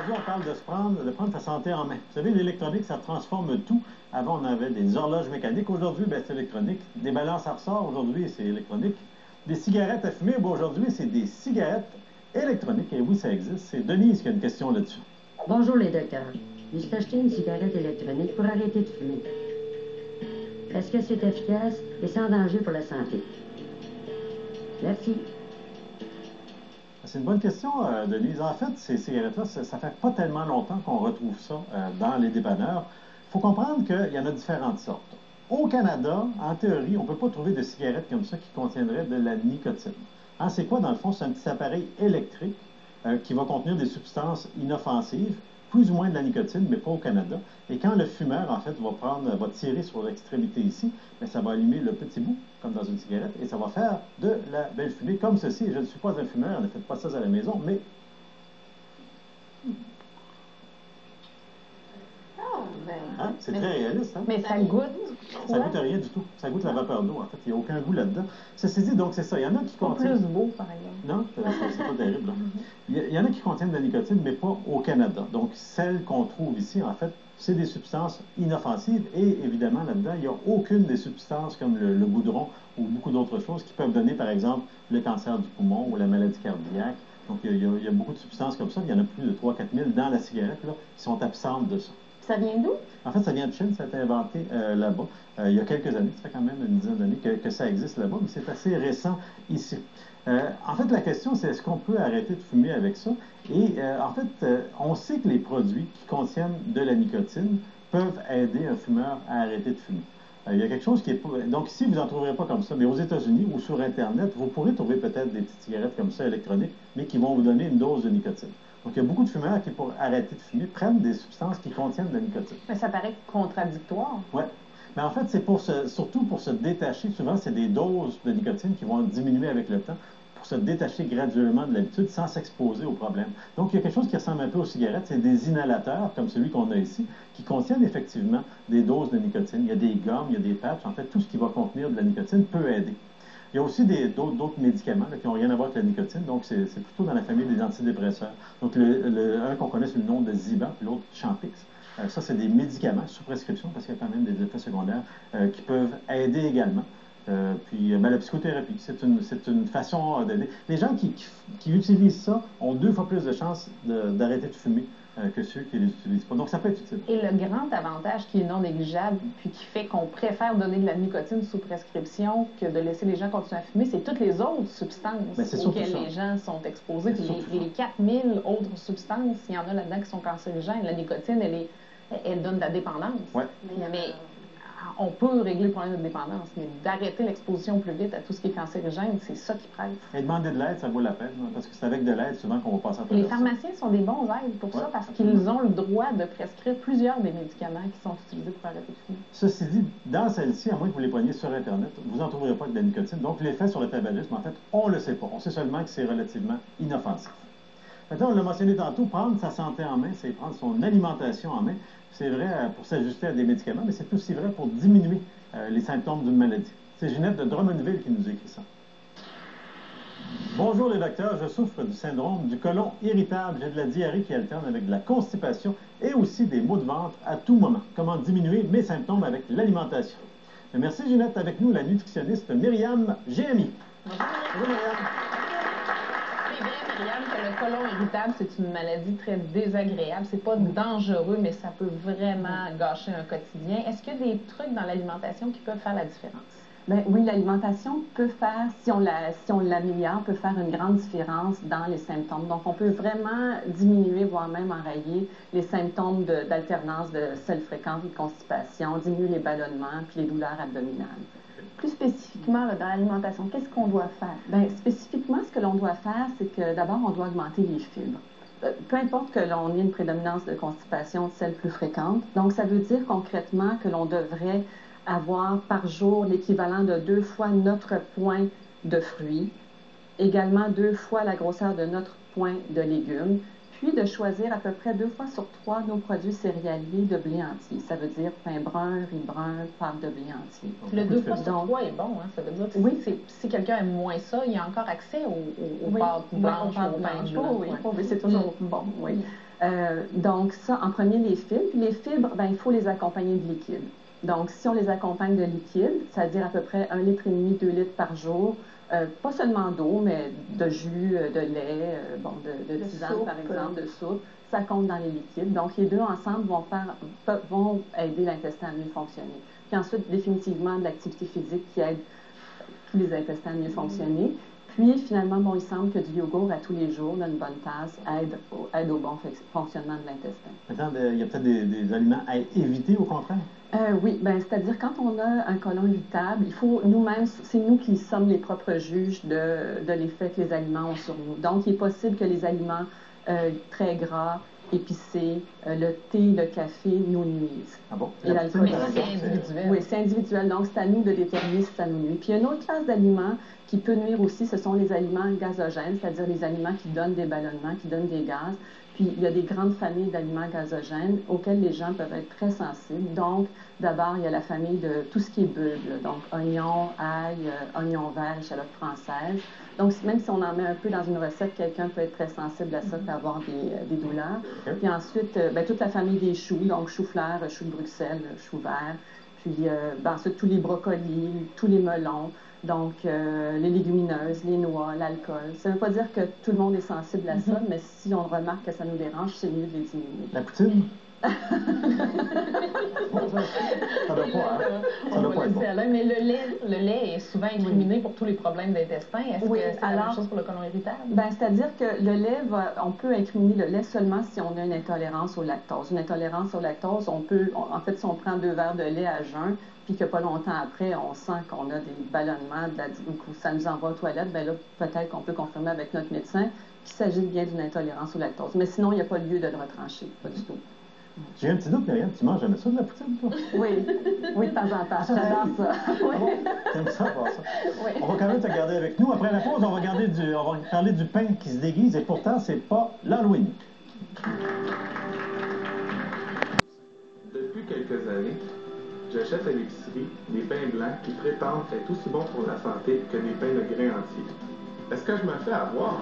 Aujourd'hui, on parle de prendre sa santé en main. Vous savez, l'électronique, ça transforme tout. Avant, on avait des horloges mécaniques. Aujourd'hui, ben, c'est électronique. Des balances à ressort, aujourd'hui, c'est électronique. Des cigarettes à fumer, ben, aujourd'hui, c'est des cigarettes électroniques. Et oui, ça existe. C'est Denise qui a une question là-dessus. Bonjour les docteurs. Je me suis acheté une cigarette électronique pour arrêter de fumer. Est-ce que c'est efficace et sans danger pour la santé? Merci. C'est une bonne question, Denise. En fait, ces cigarettes-là, ça fait pas tellement longtemps qu'on retrouve ça dans les dépanneurs. Il faut comprendre qu'il y en a différentes sortes. Au Canada, en théorie, on ne peut pas trouver de cigarettes comme ça qui contiendraient de la nicotine. Hein, c'est quoi, dans le fond? C'est un petit appareil électrique qui va contenir des substances inoffensives, plus ou moins de la nicotine, mais pas au Canada. Et quand le fumeur, en fait, va tirer sur l'extrémité ici, bien, ça va allumer le petit bout, comme dans une cigarette, et ça va faire de la belle fumée, comme ceci. Et je ne suis pas un fumeur, ne faites pas ça à la maison, mais... Hein? C'est très réaliste, hein? Mais ça goûte. Ça goûte à rien du tout. Ça goûte la vapeur d'eau, en fait. Il n'y a aucun goût là-dedans. Ceci dit, donc c'est ça. Il y en a qui contiennent... plus beau, par exemple. Non, c'est pas terrible. Là. Il y en a qui contiennent de la nicotine, mais pas au Canada. Donc, celles qu'on trouve ici, en fait, c'est des substances inoffensives. Et évidemment, là-dedans, il n'y a aucune des substances comme le goudron ou beaucoup d'autres choses qui peuvent donner, par exemple, le cancer du poumon ou la maladie cardiaque. Donc, il y a beaucoup de substances comme ça. Il y en a plus de 3 4 000 dans la cigarette là, qui sont absentes de ça. Ça vient d'où? En fait, ça vient de Chine, ça a été inventé là-bas. Il y a quelques années, ça fait quand même une dizaine d'années que ça existe là-bas, mais c'est assez récent ici. En fait, la question, c'est est-ce qu'on peut arrêter de fumer avec ça? Et en fait, on sait que les produits qui contiennent de la nicotine peuvent aider un fumeur à arrêter de fumer. Il y a quelque chose qui est... Donc ici, vous n'en trouverez pas comme ça, mais aux États-Unis ou sur Internet, vous pourrez trouver peut-être des petites cigarettes comme ça électroniques, mais qui vont vous donner une dose de nicotine. Donc, il y a beaucoup de fumeurs qui, pour arrêter de fumer, prennent des substances qui contiennent de la nicotine. Mais ça paraît contradictoire. Oui. Mais en fait, c'est surtout pour se détacher. Souvent, c'est des doses de nicotine qui vont diminuer avec le temps pour se détacher graduellement de l'habitude sans s'exposer au problème. Donc, il y a quelque chose qui ressemble un peu aux cigarettes. C'est des inhalateurs, comme celui qu'on a ici, qui contiennent effectivement des doses de nicotine. Il y a des gommes, il y a des patchs. En fait, tout ce qui va contenir de la nicotine peut aider. Il y a aussi d'autres médicaments là, qui n'ont rien à voir avec la nicotine, donc c'est plutôt dans la famille des antidépresseurs. Donc, un qu'on connaît sous le nom de Zyban, puis l'autre Champix. Ça, c'est des médicaments sous prescription, parce qu'il y a quand même des effets secondaires qui peuvent aider également. Puis la psychothérapie, c'est une façon d'aider. Les gens qui utilisent ça ont 2 fois plus de chances d'arrêter de fumer que ceux qui ne les utilisent pas. Donc, ça peut être utile. Et le grand avantage qui est non négligeable, puis qui fait qu'on préfère donner de la nicotine sous prescription que de laisser les gens continuer à fumer, c'est toutes les autres substances auxquelles les gens sont exposés. Puis les 4000 autres substances, il y en a là-dedans qui sont cancérigènes. La nicotine, elle donne de la dépendance. Ouais. Mais on peut régler le problème de dépendance, mais d'arrêter l'exposition plus vite à tout ce qui est cancérigène, c'est ça qui presse. Et demander de l'aide, ça vaut la peine, parce que c'est avec de l'aide souvent qu'on va passer à travers Les pharmaciens sont des bons aides pour ça, parce qu'ils ont le droit de prescrire plusieurs des médicaments qui sont utilisés pour arrêter de fumer. Ceci dit, dans celle-ci, à moins que vous les preniez sur Internet, vous n'en trouverez pas de la nicotine. Donc, l'effet sur le tabagisme, en fait, on ne le sait pas. On sait seulement que c'est relativement inoffensif. Maintenant, on l'a mentionné tantôt, prendre sa santé en main, c'est prendre son alimentation en main. C'est vrai pour s'ajuster à des médicaments, mais c'est aussi vrai pour diminuer les symptômes d'une maladie. C'est Ginette de Drummondville qui nous écrit ça. Bonjour les docteurs, je souffre du syndrome du côlon irritable. J'ai de la diarrhée qui alterne avec de la constipation et aussi des maux de ventre à tout moment. Comment diminuer mes symptômes avec l'alimentation? Merci Ginette, avec nous la nutritionniste Myriam GMI. Bonjour Myriam. Myriam, que le côlon irritable, c'est une maladie très désagréable. C'est pas dangereux, mais ça peut vraiment gâcher un quotidien. Est-ce qu'il y a des trucs dans l'alimentation qui peuvent faire la différence? Bien, oui, l'alimentation peut faire, si on l'améliore, peut faire une grande différence dans les symptômes. Donc, on peut vraiment diminuer, voire même enrayer les symptômes d'alternance de selles fréquentes, de constipation, diminuer les ballonnements puis les douleurs abdominales. Plus spécifiquement, là, dans l'alimentation, qu'est-ce qu'on doit faire? Bien, spécifiquement, ce que l'on doit faire, c'est que d'abord, on doit augmenter les fibres. Peu importe que l'on ait une prédominance de constipation de selles plus fréquentes. Donc, ça veut dire concrètement que l'on devrait avoir par jour l'équivalent de 2 fois notre point de fruits, également 2 fois la grosseur de notre point de légumes, puis de choisir à peu près 2 fois sur 3 nos produits céréaliers de blé entier. Ça veut dire pain brun, riz brun, pâte de blé entier. Le 2 fois sur 3 est bon, hein? Ça veut dire que si quelqu'un aime moins ça, il y a encore accès aux pâtes blanches, aux pains blancs. Oui, c'est toujours bon, oui. Donc ça, en premier, les fibres. Puis les fibres, il faut les accompagner de liquide. Donc, si on les accompagne de liquide, c'est-à-dire à peu près 1,5 litre, 2 litres par jour, pas seulement d'eau, mais de jus, de lait, de tisane, par exemple, de soupe, ça compte dans les liquides. Donc, les deux ensemble vont aider l'intestin à mieux fonctionner. Puis ensuite, définitivement, de l'activité physique qui aide tous les intestins à mieux fonctionner. Puis, finalement, il semble que du yogourt à tous les jours, dans une bonne tasse, aide au bon fonctionnement de l'intestin. Maintenant, il y a peut-être des aliments à éviter, au contraire? Oui, c'est-à-dire quand on a un côlon irritable, il faut nous-mêmes, c'est nous qui sommes les propres juges de l'effet que les aliments ont sur nous. Donc, il est possible que les aliments très gras, épicés, le thé, le café nous nuisent. Ah bon? Et l'alcool. Mais c'est individuel. Oui, c'est individuel. Donc, c'est à nous de déterminer si ça nous nuit. Puis, il y a une autre classe d'aliments qui peut nuire aussi, ce sont les aliments gazogènes, c'est-à-dire les aliments qui donnent des ballonnements, qui donnent des gaz. Puis, il y a des grandes familles d'aliments gazogènes auxquels les gens peuvent être très sensibles. Donc, d'abord, il y a la famille de tout ce qui est bulbe, donc oignons, ail, oignons verts, échalotes françaises. Donc, même si on en met un peu dans une recette, quelqu'un peut être très sensible à ça, peut avoir des douleurs. Puis ensuite, toute la famille des choux, donc choux-fleurs, choux de Bruxelles, choux verts. Puis ensuite, tous les brocolis, tous les melons. Donc, les légumineuses, les noix, l'alcool. Ça ne veut pas dire que tout le monde est sensible à ça, mais si on remarque que ça nous dérange, c'est mieux de les diminuer. La poutine? Ça doit pas, hein? Ça doit pas être bon. Mais le lait est souvent incriminé pour tous les problèmes d'intestin. Est-ce que c'est la même chose pour le côlon irritable? C'est-à-dire que le lait, on peut incriminer le lait seulement si on a une intolérance au lactose. Une intolérance au lactose, en fait, si on prend 2 verres de lait à jeun, puis que pas longtemps après, on sent qu'on a des ballonnements, ou ça nous envoie aux toilettes, là, peut-être qu'on peut confirmer avec notre médecin qu'il s'agit bien d'une intolérance au lactose. Mais sinon, il n'y a pas lieu de le retrancher, pas du tout. J'ai un petit doute, Myriam, tu manges jamais ça de la poutine, toi? Oui, de temps en temps. J'adore ça. Oui. T'aimes ça, voir ça? Oui. On va quand même te garder avec nous. Après la pause, on va parler du pain qui se déguise, et pourtant, c'est pas l'Halloween. Depuis quelques années, j'achète à l'épicerie des pains blancs qui prétendent être aussi bons pour la santé que des pains de grains entiers. Est-ce que je me fais avoir?